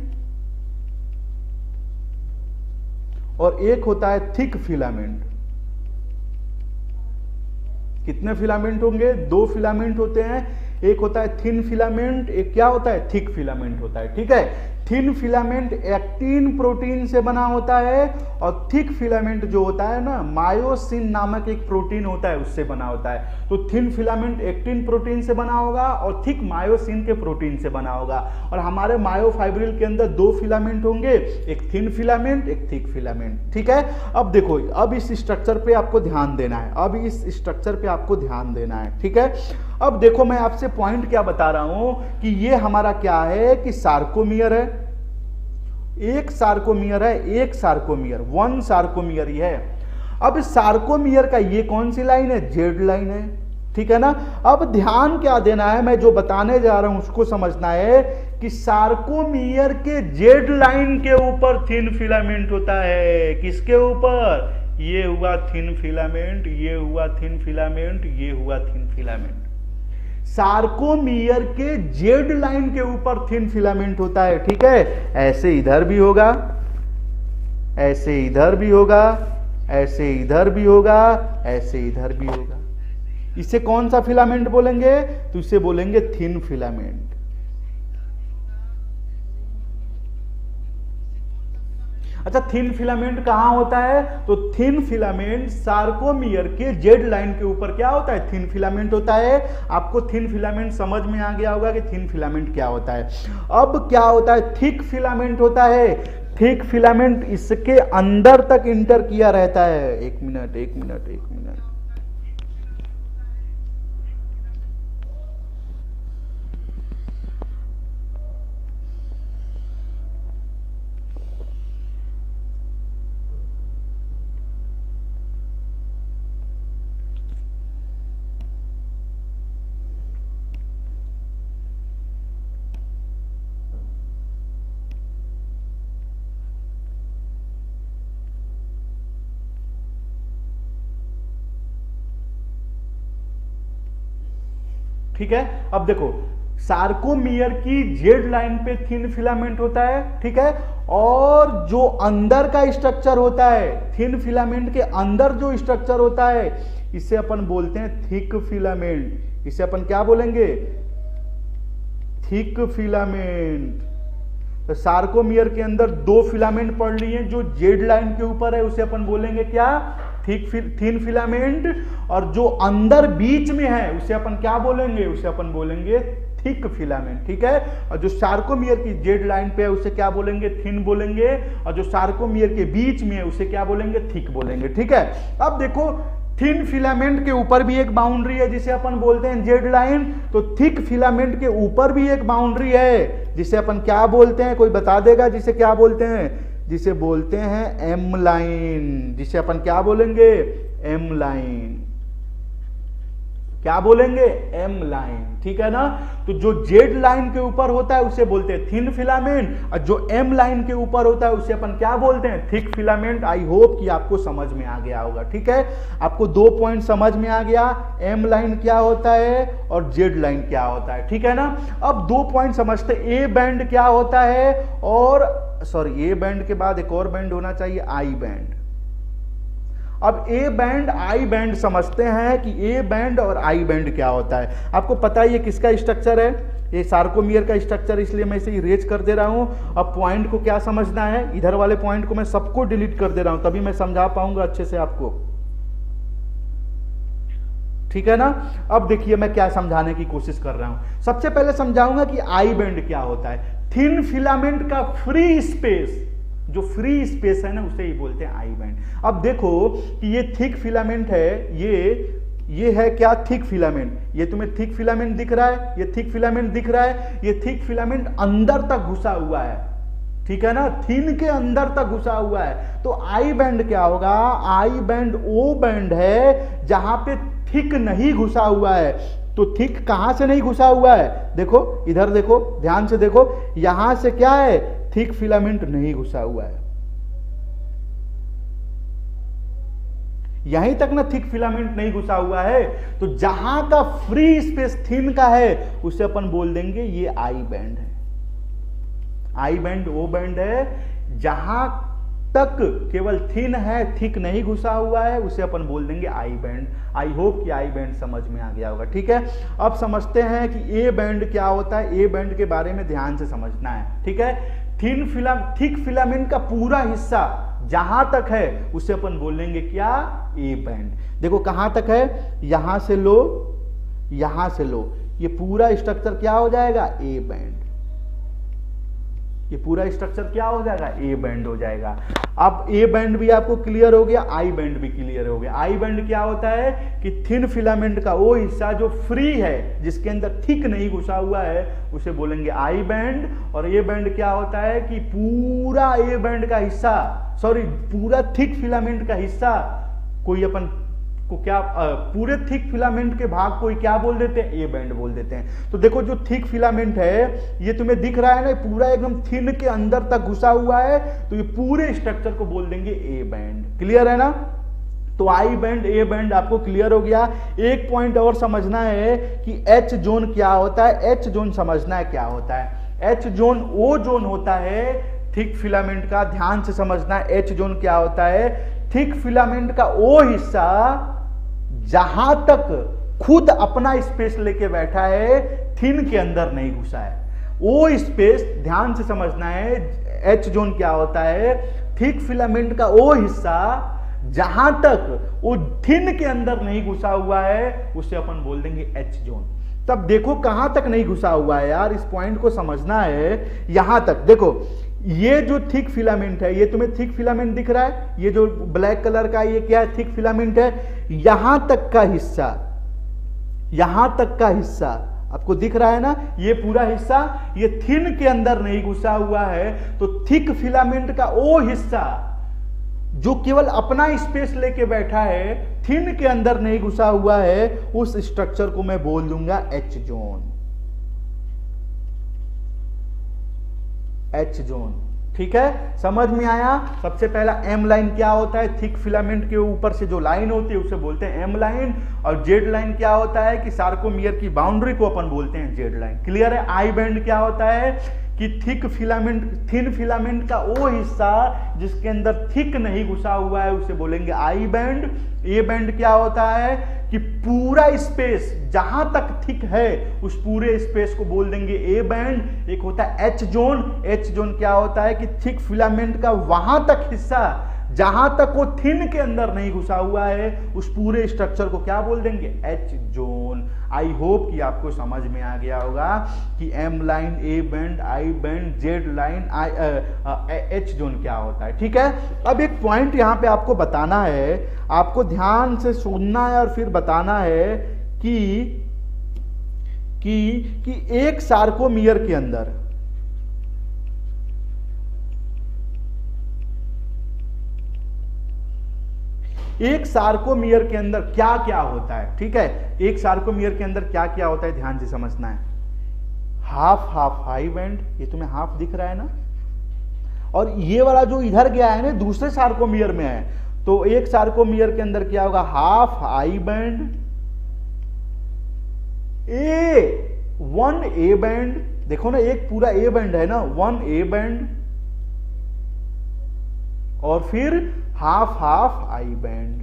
और एक होता है थिक फिलामेंट। कितने फिलामेंट होंगे? 2 फिलामेंट होते हैं। एक होता है थिन फिलामेंट, एक क्या होता है? थिक फिलामेंट होता है, ठीक है। थिन फिलामेंट एक्टिन प्रोटीन से बना होता है, और थिक फिलामेंट जो होता है ना, मायोसिन नामक एक प्रोटीन होता है, उससे बना होता है। तो थिन फिलामेंट एक्टिन प्रोटीन से बना होगा और थिक मायोसिन के प्रोटीन से बना होगा। और हमारे मायोफाइब्रिल के अंदर 2 फिलामेंट होंगे, एक थिन फिलामेंट, एक थिक फिलामेंट, ठीक है। अब देखो, अब इस स्ट्रक्चर पे आपको ध्यान देना है, अब इस स्ट्रक्चर पे आपको ध्यान देना है, ठीक है। अब देखो मैं आपसे पॉइंट क्या बता रहा हूं कि ये हमारा क्या है कि सार्कोमियर है। एक सार्कोमियर है, एक सार्कोमियर, 1 सार्कोमियर ही है। अब इस सार्कोमियर का ये कौन सी लाइन है? जेड लाइन है, ठीक है ना। अब ध्यान क्या देना है, मैं जो बताने जा रहा हूं उसको समझना है कि सार्कोमियर के जेड लाइन के ऊपर थिन फिलामेंट होता है। किसके ऊपर? ये हुआ थिन फिलामेंट, ये हुआ थिन फिलामेंट, ये हुआ थिन फिलामेंट। सार्कोमियर के जेड लाइन के ऊपर थिन फिलामेंट होता है, ठीक है। ऐसे इधर भी होगा, ऐसे इधर भी होगा, ऐसे इधर भी होगा, ऐसे इधर भी होगा। इसे कौन सा फिलामेंट बोलेंगे? तो इसे बोलेंगे थिन फिलामेंट। अच्छा, थिन फिलामेंट कहां होता है? तो थिन फिलामेंट सार्कोमियर के जेड लाइन के ऊपर क्या होता है? थिन फिलामेंट होता है। आपको थिन फिलामेंट समझ में आ गया होगा कि थिन फिलामेंट क्या होता है। अब क्या होता है? थिक फिलामेंट होता है। थिक फिलामेंट इसके अंदर तक इंटर किया रहता है। एक मिनट, ठीक है। अब देखो सार्कोमियर की जेड लाइन पे थिन फिलामेंट होता है, ठीक है, और जो अंदर का स्ट्रक्चर होता है, थिन फिलामेंट के अंदर जो स्ट्रक्चर होता है, इसे अपन बोलते हैं थिक फिलामेंट। इसे अपन क्या बोलेंगे? Thick filament. तो सार्कोमियर के अंदर दो फिलामेंट पढ़ लिए, जो जेड लाइन के ऊपर है उसे अपन बोलेंगे क्या? Thin filament. और जो अंदर बीच में है उसे अपन क्या बोलेंगे? उसे अपन बोलेंगे थिक फिलामेंट, ठीक है। और जो सार्कोमियर की जेड लाइन पे है उसे क्या बोलेंगे? थिन बोलेंगे। और जो सार्कोमियर के बीच में है उसे क्या बोलेंगे? थिक बोलेंगे, ठीक है। अब देखो थिन फिलामेंट के ऊपर भी एक बाउंड्री है जिसे अपन बोलते हैं जेड लाइन, तो थिक फिलामेंट के ऊपर भी एक बाउंड्री है जिसे अपन क्या बोलते हैं? कोई बता देगा जिसे क्या बोलते हैं? जिसे बोलते हैं एम लाइन। जिसे अपन क्या बोलेंगे? M line. क्या बोलेंगे? एम लाइन, ठीक है ना। तो जो जेड लाइन के ऊपर होता है उसे बोलते हैं थिन फिलामेंट, और जो एम लाइन के ऊपर होता है उसे अपन क्या बोलते हैं? Thick filament. आई होप कि आपको समझ में आ गया होगा, ठीक है। आपको 2 पॉइंट समझ में आ गया, एम लाइन क्या होता है और जेड लाइन क्या होता है, ठीक है ना। अब 2 पॉइंट समझते, ए बैंड क्या होता है, और सॉरी ए बैंड के बाद एक और बैंड होना चाहिए, आई बैंड। अब ए बैंड आई बैंड समझते हैं कि ए बैंड और आई बैंड क्या होता है। आपको पता है ये किसका स्ट्रक्चर है? ये सार्कोमियर का स्ट्रक्चर, इसलिए मैं इसे इरेज कर दे रहा हूं। अब पॉइंट को क्या समझना है, इधर वाले पॉइंट को मैं सबको डिलीट कर दे रहा हूं, तभी मैं समझा पाऊंगा अच्छे से आपको, ठीक है ना। अब देखिए मैं क्या समझाने की कोशिश कर रहा हूं। सबसे पहले समझाऊंगा कि आई बैंड क्या होता है। थिन फिलामेंट का फ्री स्पेस, जो फ्री स्पेस है ना, उसे ही बोलते हैं आई बैंड। अब देखो कि ये थिक फिलामेंट है, ये है क्या? Thick filament. ये तुम्हें थिक फिलामेंट दिख रहा है, ये थिक फिलामेंट दिख रहा है। ये थिक फिलामेंट अंदर तक घुसा हुआ है, ठीक है ना, थिन के अंदर तक घुसा हुआ है। तो आई बैंड क्या होगा? आई बैंड वो बैंड है जहां पे थिक नहीं घुसा हुआ है। तो थिक कहां से नहीं घुसा हुआ है? देखो इधर देखो, ध्यान से देखो, यहां से क्या है? थिक फिलामेंट नहीं घुसा हुआ है। यहीं तक ना थिक फिलामेंट नहीं घुसा हुआ है। तो जहां का फ्री स्पेस थिन का है उसे अपन बोल देंगे ये आई बैंड है। आई बैंड वो बैंड है जहां तक केवल थिन है, थिक नहीं घुसा हुआ है, उसे अपन बोल देंगे आई बैंड। आई होप कि आई बैंड समझ में आ गया होगा, ठीक है। अब समझते हैं कि ए बैंड क्या होता है। ए बैंड के बारे में ध्यान से समझना है, ठीक है। थिक फिलामेंट का पूरा हिस्सा जहां तक है उसे अपन बोलेंगे क्या? A band. देखो कहां तक है, यहां से लो, यहां से लो, ये पूरा स्ट्रक्चर क्या हो जाएगा? A band. ये पूरा स्ट्रक्चर क्या हो जाएगा? ए बैंड हो जाएगा। अब ए बैंड भी आपको क्लियर हो गया, आई बैंड भी क्लियर हो गया। आई बैंड क्या होता है कि थिन फिलामेंट का वो हिस्सा जो फ्री है, जिसके अंदर थिक नहीं घुसा हुआ है, उसे बोलेंगे आई बैंड। और ए बैंड क्या होता है कि पूरा ए बैंड का हिस्सा, सॉरी पूरा थिक फिलामेंट का हिस्सा, कोई अपन को क्या पूरे थिक फिलामेंट के भाग को क्या बोल देते हैं? ए बैंड बोल देते हैं। तो देखो जो थिक फिलामेंट है ये तुम्हें दिख रहा है ना, पूरा एकदम थिन के अंदर तक घुसा हुआ है, तो ये पूरे स्ट्रक्चर को बोल देंगे ए बैंड। क्लियर है ना। तो आई बैंड ए बैंड आपको क्लियर हो गया। एक पॉइंट और समझना है कि एच जोन क्या होता है। एच जोन समझना है क्या होता है। एच जोन वो जोन होता है थिक फिलामेंट का, ध्यान से समझना है। एच जोन क्या होता है? थिक फिलामेंट का वो हिस्सा जहां तक खुद अपना स्पेस लेके बैठा है, थिन के अंदर नहीं घुसा है। वो स्पेस ध्यान से समझना है। एच जोन क्या होता है? थिक फिलामेंट का वो हिस्सा जहां तक वो थिन के अंदर नहीं घुसा हुआ है, उसे अपन बोल देंगे एच जोन। तब देखो कहां तक नहीं घुसा हुआ है यार, इस पॉइंट को समझना है। यहां तक देखो, ये जो थिक फिलामेंट है, ये तुम्हें थिक फिलामेंट दिख रहा है, ये जो ब्लैक कलर का ये क्या है? थिक फिलामेंट है। यहां तक का हिस्सा, यहां तक का हिस्सा आपको दिख रहा है ना, ये पूरा हिस्सा ये थिन के अंदर नहीं घुसा हुआ है। तो थिक फिलामेंट का वो हिस्सा जो केवल अपना स्पेस लेके बैठा है, थिन के अंदर नहीं घुसा हुआ है, उस स्ट्रक्चर को मैं बोल दूंगा एच जोन। एच जोन ठीक है, समझ में आया। सबसे पहला एम लाइन क्या होता है, थिक फिलामेंट के ऊपर से जो लाइन होती है उसे बोलते हैं एम लाइन, और जेड लाइन क्या होता है कि सार्कोमियर की बाउंड्री को अपन बोलते हैं जेड लाइन। क्लियर है। आई बैंड क्या होता है कि थिक फिलामेंट, थिन फिलामेंट का वो हिस्सा जिसके अंदर थिक नहीं घुसा हुआ है उसे बोलेंगे आई बैंड। ए बैंड क्या होता है कि पूरा स्पेस जहां तक थिक है उस पूरे स्पेस को बोल देंगे ए बैंड। एक होता है एच जोन। एच जोन क्या होता है कि थिक फिलामेंट का वहां तक हिस्सा जहां तक वो थिन के अंदर नहीं घुसा हुआ है उस पूरे स्ट्रक्चर को क्या बोल देंगे, एच जोन। आई होप कि आपको समझ में आ गया होगा कि M line, A band, I band, Z line, H zone क्या होता है। ठीक है। अब एक पॉइंट यहां पे आपको बताना है, आपको ध्यान से सुनना है और फिर बताना है कि एक सार्कोमियर के अंदर क्या क्या होता है। ठीक है, एक सार्कोमियर के अंदर क्या क्या होता है ध्यान से समझना है। हाफ हाफ हाई बैंड, ये तुम्हें हाफ दिख रहा है ना, और ये वाला जो इधर गया है ना दूसरे सार्कोमियर में है, तो एक सार्कोमियर के अंदर क्या होगा, half I band, one A band, देखो ना एक पूरा ए बैंड है ना, वन ए बैंड, और फिर हाफ हाफ आई बैंड।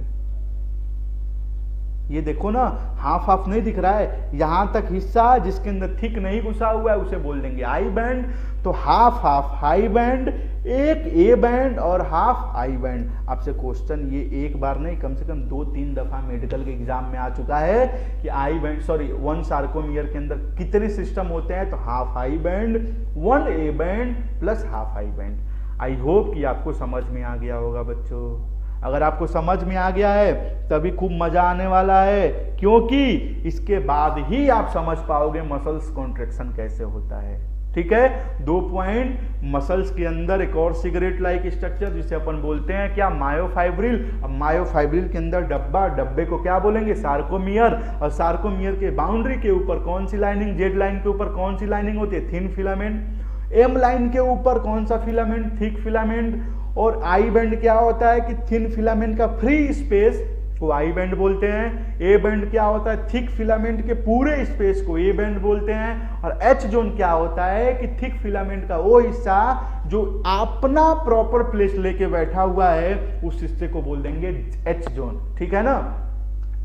ये देखो ना हाफ हाफ नहीं दिख रहा है, यहां तक हिस्सा जिसके अंदर थिक नहीं घुसा हुआ है उसे बोल देंगे आई बैंड। तो हाफ हाफ हाई बैंड, एक ए बैंड और हाफ आई बैंड। आपसे क्वेश्चन ये एक बार नहीं कम से कम 2-3 दफा मेडिकल के एग्जाम में आ चुका है कि I band, sorry one sarcomere के अंदर कितने सिस्टम होते हैं, तो half I band, one A band plus half I band. I hope कि आपको समझ में आ गया होगा बच्चों। अगर आपको समझ में आ गया है तभी खूब मजा आने वाला है, क्योंकि इसके बाद ही आप समझ पाओगे मसल्स कॉन्ट्रैक्शन कैसे होता है। ठीक है, 2 पॉइंट, मसल्स के अंदर एक और सिगरेट लाइक स्ट्रक्चर जिसे अपन बोलते हैं क्या, मायोफाइब्रिल। अब मायोफाइब्रिल के अंदर डब्बा, डब्बे को क्या बोलेंगे, सार्कोमियर, और सार्कोमियर के बाउंड्री के ऊपर कौन सी लाइनिंग, जेड लाइन के ऊपर कौन सी लाइनिंग होती है, थिन फिलामेंट। एम लाइन के ऊपर कौन सा फिलामेंट, थिक फिलामेंट। और आई बैंड क्या होता है कि थिन फिलामेंट का फ्री स्पेस को आई बैंड बोलते हैं। ए बैंड क्या होता है, थिक फिलामेंट के पूरे स्पेस को ए बैंड बोलते हैं। और एच जोन क्या होता है कि थिक फिलामेंट का वो हिस्सा जो अपना प्रॉपर प्लेस लेके बैठा हुआ है उस हिस्से को बोल देंगे एच जोन। ठीक है ना,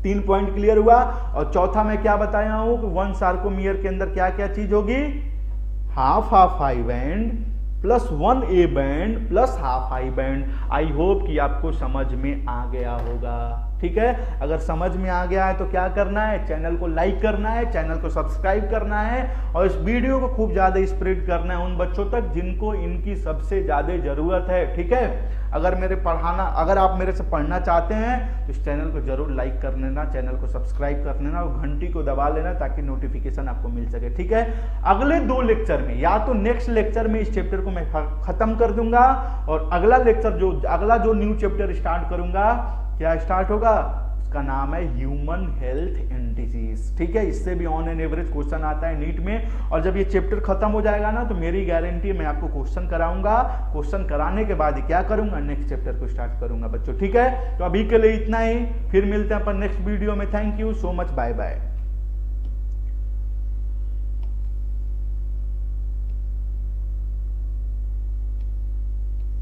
3 पॉइंट क्लियर हुआ। और चौथा मैं क्या बताया हूं कि वन सार्कोमियर के अंदर क्या क्या चीज होगी, half half I band plus one A band plus half I band. I hope कि आपको समझ में आ गया होगा। ठीक है, अगर समझ में आ गया है तो क्या करना है, चैनल को लाइक करना है, चैनल को सब्सक्राइब करना है, और इस वीडियो को खूब ज्यादा स्प्रेड करना है उन बच्चों तक जिनको इनकी सबसे ज्यादा जरूरत है। ठीक है, अगर अगर आप मेरे से पढ़ना चाहते हैं तो इस चैनल को जरूर लाइक कर लेना, चैनल को सब्सक्राइब कर लेना और घंटी को दबा लेना ताकि नोटिफिकेशन आपको मिल सके। ठीक है, अगले 2 लेक्चर में या तो नेक्स्ट लेक्चर में इस चैप्टर को मैं खत्म कर दूंगा, और अगला जो न्यू चैप्टर स्टार्ट करूंगा, क्या स्टार्ट होगा, उसका नाम है ह्यूमन हेल्थ एंड डिजीज। ठीक है, इससे भी ऑन एन एवरेज क्वेश्चन आता है नीट में, और जब ये चैप्टर खत्म हो जाएगा ना तो मेरी गारंटी मैं आपको क्वेश्चन कराऊंगा। क्वेश्चन कराने के बाद क्या करूंगा, नेक्स्ट चैप्टर को स्टार्ट करूंगा बच्चों। ठीक है, तो अभी के लिए इतना ही, फिर मिलते हैं अपन नेक्स्ट वीडियो में। Thank you so much, bye bye.